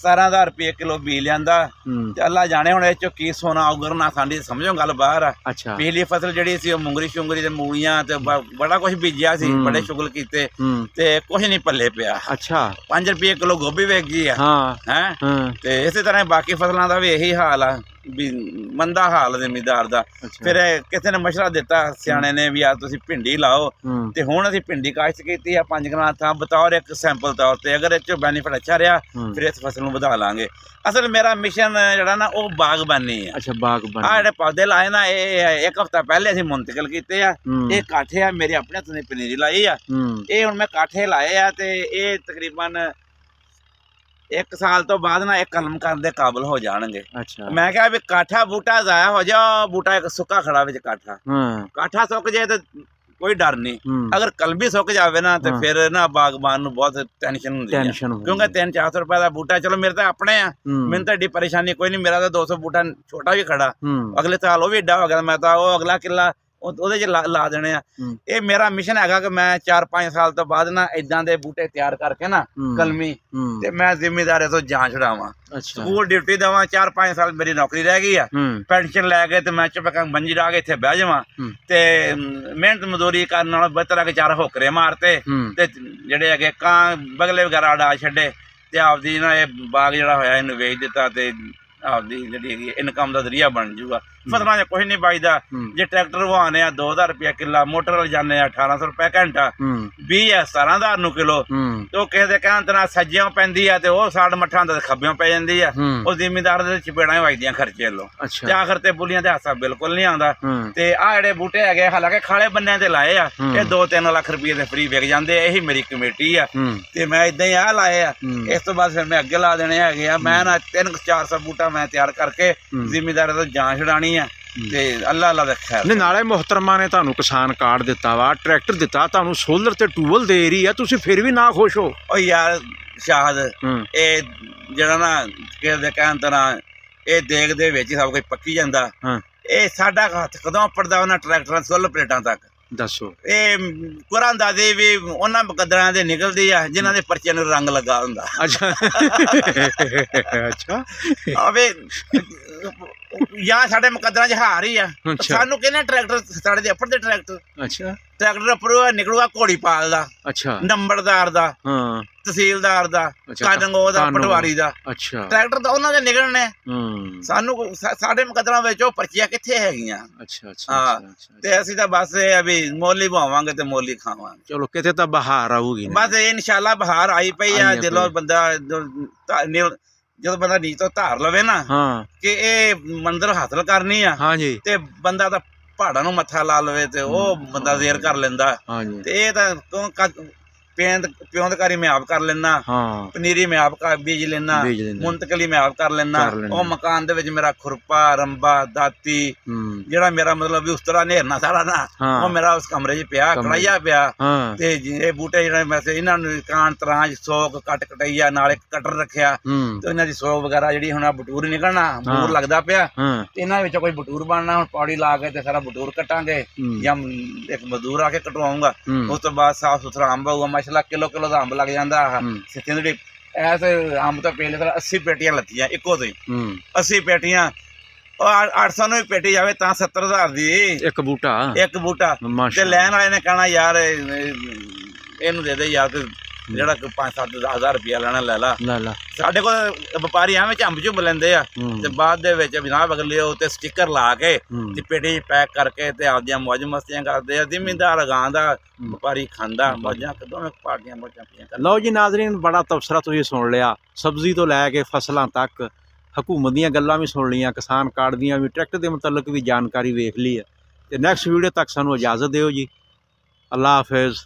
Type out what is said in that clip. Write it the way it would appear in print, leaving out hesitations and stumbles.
17,000 रुपये kilo B लिया। हम्म, अल्लाह जाने हुण इह चों की सोना आऊगा ना साडी समझो गल बाहर आ। अच्छा पिछली फसल जिहड़ी सी मुंगरी शुंगरी ते मूलियां ते बड़ा कुछ बीजिया सी, बड़े शुगल कीते हम्म, ते कुछ नहीं पल्ले पिया। अच्छा 5 रुपये किलो गोभी विक गई है हाँ हैं। हाँ ते इसे तरह बाकी फसलों का भी यही हाल आ भी मंदा हाल जमींदार दा। अच्छा फिर किसी ने मशवरा दिता सियाने ने भी आ तुसीं भिंडी लाओ हम्म, ते हुण असीं भिंडी काश्त कीती आ 5 कनाल थां बतौर एक सैंपल तौर ते। अगर इस चों बेनीफिट अच्छा रहा हम्म, फिर इस फसल नूं वधा लांगे। असल मेरा मिशन जिहड़ा ना वो बागबानी है। अच्छा बागबानी आ जिहड़े पौधे लाए ना ये एक हफ्ता पहले असीं मुंतकिल कीते आ। हम्म, ये काठे आ मेरे अपने हत्थों दी पनीरी लाई आ। हम्म, ये हुण मैं काठे लाए आ ते ये तकरीबन 1 साल तो बाद ना एक कलम करन दे काबिल हो जाणगे। अच्छा मैं कहा भी काठा बूटा ज़ाया हो जा, बूटा एक सुक्का खड़ा विच काठा। हाँ काठा सुक जाए तो कोई डर नहीं, हम्म, अगर कलम भी सुक जाए ना तो हाँ। फिर ना बागबान नूं बहुत टेंशन हुंदी है। टेंशन क्योंकि 300-400 रुपए का बूटा, चलो मेरे तो अपने आ, हम्म, मैनूं तो एड्डी परेशानी कोई नहीं। मेरा तो 200 बूटा छोटा भी खड़ा, हम्म, अगले साल वो भी एड्डा हो गया। मैं तो वो अगला किला ਉਹਦੇ 'ਚ ਲਾ ਦੇਣੇ ਆ। हम्म, ਇਹ ਮੇਰਾ ਮਿਸ਼ਨ ਹੈਗਾ ਕਿ ਮੈਂ 4-5 ਸਾਲ ਤੋਂ ਬਾਅਦ ਨਾ ਇਦਾਂ ਦੇ ਬੂਟੇ ਤਿਆਰ ਕਰਕੇ ਨਾ हम्म, ਕਲਮੀ हम्म, ਤੇ ਮੈਂ ਜ਼ਿੰਮੇਦਾਰੀ ਤੋਂ ਜਾਨ ਛੁਡਾਵਾਂ। अच्छा ਸਕੂਲ ਡਿਊਟੀ ਦੇਵਾਂ, 4-5 ਸਾਲ ਮੇਰੀ ਨੌਕਰੀ ਰਹਿ ਗਈ ਆ, हम्म, ਪੈਨਸ਼ਨ ਲੈ ਕੇ ਤੇ ਮੈਂ ਚੁੱਪ ਕਰਕੇ ਮੰਜੀ ਡਾ ਕੇ ਇੱਥੇ ਬਹਿ ਜਾਵਾਂ ਹੂੰ। ਤੇ ਮਿਹਨਤ ਮਜ਼ਦੂਰੀ ਕਰਨ ਨਾਲੋਂ ਬਿਹਤਰ ਆ ਕਿ 4 ਹੋਕਰੇ ਮਾਰਤੇ हम्म, ਤੇ ਜਿਹੜੇ ਹੈਗੇ ਕਾਂ ਬਗਲੇ ਵਗੈਰਾ ਉਡਾ ਛੱਡੇ ਤੇ ਆਪਦੀ ਨਾ ਇਹ ਬਾਗ ਜਿਹੜਾ ਹੋਇਆ ਇਹਨੂੰ ਵੇਚ ਦਿੱਤਾ ਤੇ ਆਪਦੀ ਜਿਹੜੀ ਹੈਗੀ ਇਨਕਮ ਦਾ ਜ਼ਰੀਆ ਬਣ ਜੂਗਾ। ਫਸਲਾਂ 'ਚ ਕੁਛ ਨਹੀਂ ਬਚਦਾ। हम्म, ਜੇ ਟਰੈਕਟਰ ਵਹਾਉਂਦੇ ਆ 2,000 रुपया ਕਿੱਲਾ, ਮੋਟਰ ਵਾਲੇ ਜਾਂਦੇ ਆ 1,800 रुपये ਘੰਟਾ, हम्म, ਬੀਜ ਹੈ 17,000 ਨੂੰ ਕਿਲੋ। हम्म, ਤੇ ਉਹ ਕਿਸੇ ਦੇ ਕਹਿਣ ਤੇ ਨਾਲ ਸੱਜਿਓਂ ਪੈਂਦੀ ਆ ਤੇ ਉਹ ਸਾੜ ਮੱਠਾਂ ਦਾ ਖੱਬਿਓਂ ਪੈ ਜਾਂਦੀ ਆ। हम्म, ਉਹ ਜ਼ਿਮੀਂਦਾਰ ਦੇ ਚਪੇੜਾਂ ਹੀ ਵੱਜਦੀਆਂ ਖਰਚੇ ਵੱਲੋਂ ਤੇ अच्छा ਆਖਰ ਤੇ ਬੁਲੀਆਂ ਤੇ ਹਾਸਾ ਬਿਲਕੁਲ ਨਹੀਂ ਆਉਂਦਾ। हम्म, ਤੇ ਆਹ ਜਿਹੜੇ ਬੂਟੇ ਹੈਗੇ ਹਾਲਾਂਕਿ ਖਾਲੇ ਬੰਨਿਆਂ ਤੇ ਲਾਏ ਆ, ਹੂੰ। ਇਹ 2-3 ਲੱਖ ਰੁਪਏ ਦੇ ਫ੍ਰੀ ਵਿਕ ਜਾਂਦੇ ਆ। ਇਹੀ ਮੇਰੀ ਕਮੇਟੀ ਆ हम्म, ਤੇ ਮੈਂ ਇਦਾਂ ਹੀ ਆਹ ਲਾਏ ਆ। हम्म, ਇਸ ਤੋਂ ਬਾਅਦ ਫਿਰ ਮੈਂ ਅੱਗੇ ਲਾ ਦੇਣੇ ਹੈਗੇ ਆ। ਮੈਂ ਨਾ 300-400 ਬੂਟਾ ਮੈਂ ਤਿਆਰ ਕਰਕੇ ਹੂੰ। ਜ਼ਿਮੀਂਦਾਰਾਂ ਤੋਂ ਜਾਨ ਛੁਡਾਣੀ ਆ ਤੇ ਅੱਲਾ ਅੱਲਾ ਦਾ ਖੈਰ। ਨੇ ਨਾਲੇ ਮੁਹਤਰਮਾ ਨੇ ਤੁਹਾਨੂੰ ਕਿਸਾਨ ਕਾਰਡ ਦਿੱਤਾ ਵਾ, ਟਰੈਕਟਰ ਦਿੱਤਾ, ਤੁਹਾਨੂੰ ਸੋਲਰ ਤੇ ਟੂਬਲ ਦੇ ਰਹੀ ਆ, ਤੁਸੀਂ ਫਿਰ ਵੀ ਨਾ ਖੁਸ਼ ਹੋ? ਉਹ ਯਾਰ ਸ਼ਾਹਦ, ਹੂੰ, ਇਹ ਜਿਹੜਾ ਨਾ ਕਿਸੇ ਦੇ ਕਹਿਣ ਤਰ੍ਹਾਂ ਇਹ ਦੇਗ ਦੇ ਵਿੱਚ ਹੀ ਸਭ ਕੁਝ ਪੱਕੀ ਜਾਂਦਾ। ਹਾਂ ਇਹ ਸਾਡਾ ਹੱਥ ਕਦੋਂ ਪੜਦਾ ਉਹਨਾਂ ਟਰੈਕਟਰਾਂ ਸੋਲਰ ਪਲੇਟਾਂ ਤੱਕ। ਦੱਸੋ। ਇਹ ਕੁਰਾਂ ਦਾਦੀ ਵੀ ਉਹਨਾਂ ਮੁਕੱਦਰਾਂ ਦੇ ਨਿਕਲਦੀ ਆ ਜਿਨ੍ਹਾਂ ਦੇ ਪਰਚੇ ਨੂੰ ਰੰਗ ਲੱਗਾ ਹੁੰਦਾ। ਅੱਛਾ ਅੱਛਾ ਆਵੇ ਜਾਂ ਸਾਡੇ ਮੁਕੱਦਰਾਂ 'ਚ ਹਾਰ ਹੀ ਆ। ਅੱਛਾ ਸਾਨੂੰ ਕਹਿੰਦੇ ਟਰੈਕਟਰ ਸਾਡੇ ਦੇ ਉੱਪਰ ਦੇ ਟਰੈਕਟਰ ਅੱਛਾ ਉੱਪਰ ਨਿਕਲੂਗਾ ਘੋੜੀਪਾਲ ਦਾ, ਅੱਛਾ ਨੰਬਰਦਾਰ ਦਾ, ਹਾਂ ਤਹਿਸੀਲਦਾਰ ਦਾ, ਅੱਛਾ, ਕਾਨੂੰਗੋ ਦਾ, ਕਾਨੂੰਗੋ। ਪਟਵਾਰੀ ਦਾ। ਅੱਛਾ ਟਰੈਕਟਰ ਤਾਂ ਉਹਨਾਂ ਦੇ ਨਿਕਲਣੇ। ਹੂੰ ਸਾਨੂੰ ਸਾਡੇ ਮੁਕੱਦਰਾਂ ਵਿੱਚ ਉਹ ਪਰਚੀਆਂ ਕਿੱਥੇ ਹੈਗੀਆਂ। ਅੱਛਾ ਅੱਛਾ ਹਾਂ ਅੱਛਾ ਤੇ ਅਸੀਂ ਤਾਂ ਬਸ ਇਹ ਆ ਵੀ ਮੋਲੀ ਭਾਵਾਂਗੇ ਤੇ ਮੋਲੀ ਖਾਵਾਂਗੇ। ਚਲੋ ਕਿਤੇ ਤਾਂ ਬਹਾਰ ਆਊਗੀ ਨਾ। ਬਸ ਇਨਸ਼ਾਅੱਲਾ ਬਹਾਰ ਆਈ ਪਈ ਆ। ਆਈ ਆ ਦਿਲੋਂ ਪਈ। ਬੰਦਾ ਜਦੋਂ ਬੰਦਾ ਨੀਤ ਤੋਂ ਧਾਰ ਲਵੇ ਨਾ ਹਾਂ ਕਿ ਇਹ ਮੰਜ਼ਿਲ ਹਾਸਲ ਕਰਨੀ ਆ ਹਾਂਜੀ ਤੇ ਬੰਦਾ ਤਾਂ ਪਹਾੜਾਂ ਨੂੰ ਮੱਥਾ ਲਾ ਲਵੇ ਤੇ ਉਹ ਬੰਦਾ ਜ਼ੇਰ ਕਰ ਲੈਂਦਾ। ਹਾਂਜੀ ਤੇ ਇਹ ਤਾਂ ਪਿਉਂਦਕਾਰੀ ਮੈਂ ਆਪ ਕਰ ਲੈਣਾ, ਹਾਂ ਪਨੀਰੀ ਮੈਂ ਆਪ ਬੀਜ ਲੈਣਾ, ਬੀਜ ਲੈਂਦਾ। ਮੁੰਤਕਲੀ ਮੈਂ ਆਪ ਕਰ ਲੈਣਾ। ਕਰ ਲੈਂਦਾ। ਉਹ ਮਕਾਨ ਦੇ ਵਿੱਚ ਮੇਰਾ ਖੁਰਪਾ, ਰੰਬਾ, ਦਾਤੀ, ਹੂੰ ਜਿਹੜਾ ਮੇਰਾ ਮਤਲਬ ਵੀ ਉਸ ਤਰ੍ਹਾਂ ਨੇਰਨਾ ਸਾਰਾ ਨਾ ਹਾਂ। ਉਹ ਮੇਰਾ ਉਸ ਕਮਰੇ 'ਚ ਪਿਆ, ਕਮਰੇ 'ਚ। ਕੜਾਈਆ ਪਿਆ। ਹਾਂ ਤੇ ਇਹ ਬੂਟੇ ਜਿਹੜੇ ਵੈਸੇ ਇਹਨਾਂ ਨੂੰ ਕਾਂ ਤਰਾਂਜ ਸੋਕ ਕੱਟ ਕਟਈਆ ਨਾਲ ਇੱਕ ਕਟਰ ਰੱਖਿਆ ਹੂੰ ਤੇ ਇਹਨਾਂ ਦੀ ਸੋਕ ਵਗੈਰਾ ਜਿਹੜੀ ਹੁਣ ਬਟੂਰ ਹੀ ਨਿਕਲਣਾ, ਬਟੂਰ ਲੱਗਦਾ ਪਿਆ ਹਾਂ ਤੇ ਇਹਨਾਂ ਵਿੱਚੋਂ ਕੋਈ ਬਟੂਰ ਬਣਨਾ। ਹੁਣ ਪੌੜੀ ਲਾ ਕੇ ਤੇ ਸਾਰਾ ਬਟੂਰ ਕੱਟਾਂਗੇ ਹੂੰ, ਜਾਂ ਇੱਕ ਮਜ਼ਦੂਰ ਆ ਕੇ ਕਟਵਾਉਂਗਾ। ਹੂੰ, ਉਸ ਤੋਂ ਬਾਅਦ ਸਾਫ ਸੁਥਰਾ ਅੰਬ ਹੋਊਗਾ। ਮਾਸ਼ਾਅੱਲਾ ਕਿਲੋ ਦਾ ਅੰਬ ਲੱਗ ਜਾਂਦਾ। ਹੂੰ, ਸਿੱਧੀ ਜਿਹੜੀ ਐਸ ਅੰਬ ਤਾਂ ਪਹਿਲੇ ਤਾਂ 80 ਪੇਟੀਆਂ ਲੱਤੀਆਂ ਇੱਕੋ ਤੇ ਹੂੰ 80 ਪੇਟੀਆਂ। ਉਹ 800 ਨੂੰ ਵੀ ਪੇਟੀ ਜਾਵੇ ਤਾਂ 70,000 ਦੀ ਇੱਕ ਬੂਟਾ ਇੱਕ ਬੂਟਾ। ਤੇ ਮਾਸ਼ਾ ਲੈਣ ਵਾਲੇ ਨੇ ਕਹਿਣਾ ਯਾਰ ਇਹਨੂੰ ਦੇ ਦੇ ਯਾਰ, ਤੇ ਜਿਹੜਾ 5-7-10,000 ਰੁਪਇਆ ਲੈਣਾ ਲੈ ਲਾ। ਲਾ ਲਾ ਸਾਡੇ ਕੋਲ ਵਪਾਰੀ ਐਵੇਂ ਝੰਬ ਝੁੰਬ ਲੈਂਦੇ ਆ ਹੂੰ, ਤੇ ਬਾਅਦ ਦੇ ਵਿੱਚ ਜਨਾਬ ਅਗਲੇ ਉਹ ਤੇ ਸਟicker ਲਾ ਕੇ ਹੂੰ, ਤੇ ਪੇਟੀ ਪੈਕ ਕਰਕੇ ਤੇ ਆਪਦੀਆਂ ਮੌਜ ਮਸਤੀਆਂ ਕਰਦੇ ਆ। ਜ਼ਿਮੀਂਦਾਰ ਅਗਾਂਦਾ, ਵਪਾਰੀ ਖਾਂਦਾ, ਮੌਜਾਂ ਕਦੋਂ ਪਾਰਟੀਆਂ ਮੌਜਾਂ ਪੀਆਂ ਕਰਦੇ। ਲਓ ਜੀ ਨਾਜ਼ਰੀਨ, ਬੜਾ ਤਬਸਰਾ ਤੁਸੀਂ ਸੁਣ ਲਿਆ, ਸਬਜ਼ੀ ਤੋਂ ਲੈ ਕੇ ਫਸਲਾਂ ਤੱਕ, ਹਕੂਮਤ ਦੀਆਂ ਗੱਲਾਂ ਵੀ ਸੁਣ ਲਈਆਂ, ਕਿਸਾਨ ਕਾਰਡ ਦੀਆਂ ਵੀ, ਟਰੈਕਟਰ ਦੇ ਮੁਤਲਕ ਵੀ ਜਾਣਕਾਰੀ ਵੇਖ ਲਈ ਹੈ। ਤੇ ਨੈਕਸਟ ਵੀਡੀਓ ਤੱਕ ਸਾਨੂੰ ਇਜਾਜ਼ਤ ਦਿਓ ਜੀ। ਅੱਲਾ ਹਾਫਿਜ਼।